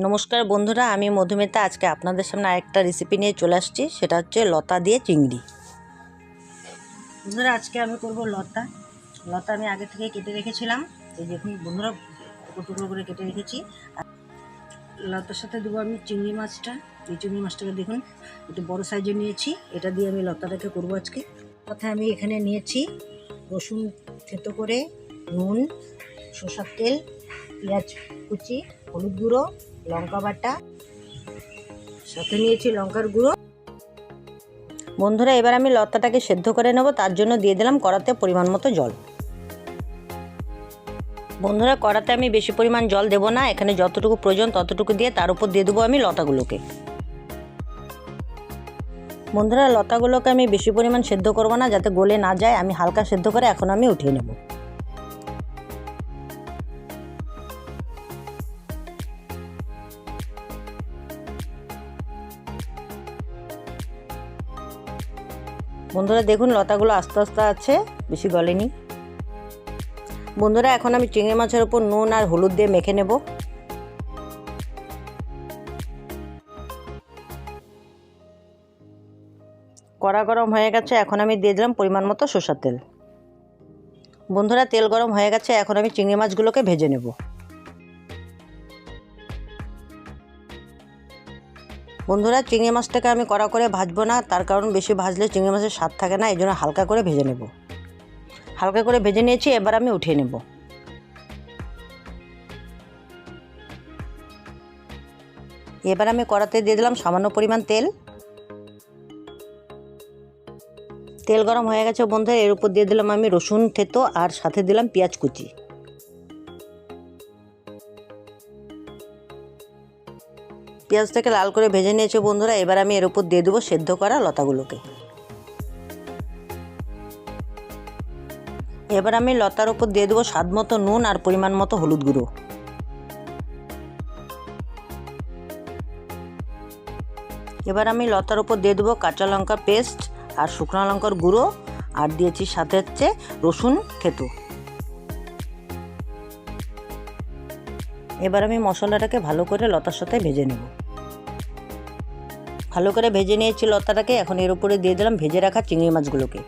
নমস্কার বন্ধুরা, আমি মধুমিতা। আজকে আপনাদের সামনে আরেকটা রেসিপি নিয়ে চলে আসছি, সেটা হচ্ছে লতা দিয়ে চিংড়ি। বন্ধুরা, আজকে আমি করব লতা। আমি আগে থেকে কেটে রেখেছিলাম, এই দেখুন বন্ধুরা, টুকরো করে কেটে রেখেছি। আর লতার সাথে দেবো আমি চিংড়ি মাছটা। এই চিংড়ি মাছটাকে দেখুন একটু বড় সাইজের নিয়েছি, এটা দিয়ে আমি লতাটাকে করবো আজকে। কথা আমি এখানে নিয়েছি রসুন থেতো করে, নুন, সরষের তেল, পেঁয়াজ কুচি, হলুদ গুঁড়ো, লঙ্কা বাটা, সাথে নিয়েছি লঙ্কার গুঁড়ো। বন্ধুরা, এবার আমি লতাটাকে সেদ্ধ করে নেব, তার জন্য দিয়ে দিলাম কড়াতে পরিমাণ মতো জল। বন্ধুরা, কড়াতে আমি বেশি পরিমাণ জল দেব না, এখানে যতটুকু প্রয়োজন ততটুকু দিয়ে তার উপর দিয়ে দেবো আমি লতাগুলোকে। বন্ধুরা, লতাগুলোকে আমি বেশি পরিমাণ সেদ্ধ করব না, যাতে গলে না যায়। আমি হালকা সেদ্ধ করে এখন আমি উঠিয়ে নেব। বন্ধুরা দেখুন, লতাগুলো আস্তে আস্তে আছে, বেশি গলেনি। বন্ধুরা, এখন আমি চিংড়ি মাছের উপর নুন আর হলুদ দিয়ে মেখে নেব। কড়া গরম হয়ে গেছে, এখন আমি দিয়ে দিলাম পরিমাণ মতো সরষের তেল। বন্ধুরা, তেল গরম হয়ে গেছে, এখন আমি চিংড়ি মাছগুলোকে ভেজে নেব। বন্ধুরা, চিংড়ি মাছটাকে আমি কড়া করে ভাজবো না, তার কারণ বেশি ভাজলে চিংড়ি মাছের স্বাদ থাকে না, এই জন্য হালকা করে ভেজে নেব। হালকা করে ভেজে নিয়েছি, এবার আমি উঠিয়ে নেব। এবার আমি কড়াতে দিয়ে দিলাম সামান্য পরিমাণ তেল। তেল গরম হয়ে গেছে বন্ধুরা, এর উপর দিয়ে দিলাম আমি রসুন থেতো আর সাথে দিলাম পেঁয়াজ কুচি। পেঁয়াজটাকে লাল করে ভেজে নিয়েছে বন্ধুরা, এবার আমি এর উপর দিয়ে দেবো সেদ্ধ করা লতাগুলোকে। এবার আমি লতার উপর দিয়ে দেবো স্বাদ মতো নুন আর পরিমাণ মতো হলুদ গুঁড়ো। এবার আমি লতার উপর দিয়ে দেবো কাঁচা লঙ্কা পেস্ট আর শুকনো লঙ্কার গুঁড়ো, আর দিয়েছি সাথে হচ্ছে রসুন থেতো। এবার আমি মশলাটাকে ভালো করে লতার সাথে ভেজে নেব। ভালো করে ভেজে নিয়েছি লতাটাকে, এখন এর উপরে দিয়ে দিলাম ভেজে রাখা চিংড়ি মাছগুলোকে।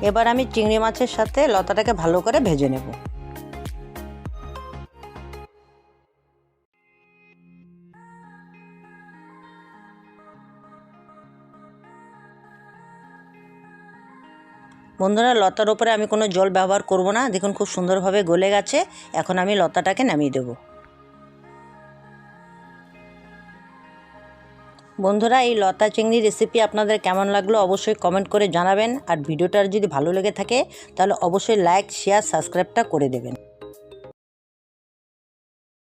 এবার আমি চিংড়ি মাছের সাথে লতাটাকে ভালো করে ভেজে নেব। বন্ধুরা, লতার উপরে আমি কোনো জল ব্যবহার করব না, দেখুন খুব সুন্দরভাবে গলে গেছে। এখন আমি লতাটাকে নামিয়ে দেব। বন্ধুরা, এই লতা চিংড়ি রেসিপি আপনাদের কেমন লাগলো অবশ্যই কমেন্ট করে জানাবেন, আর ভিডিওটার যদি ভালো লেগে থাকে তাহলে অবশ্যই লাইক, শেয়ার, সাবস্ক্রাইবটা করে দেবেন।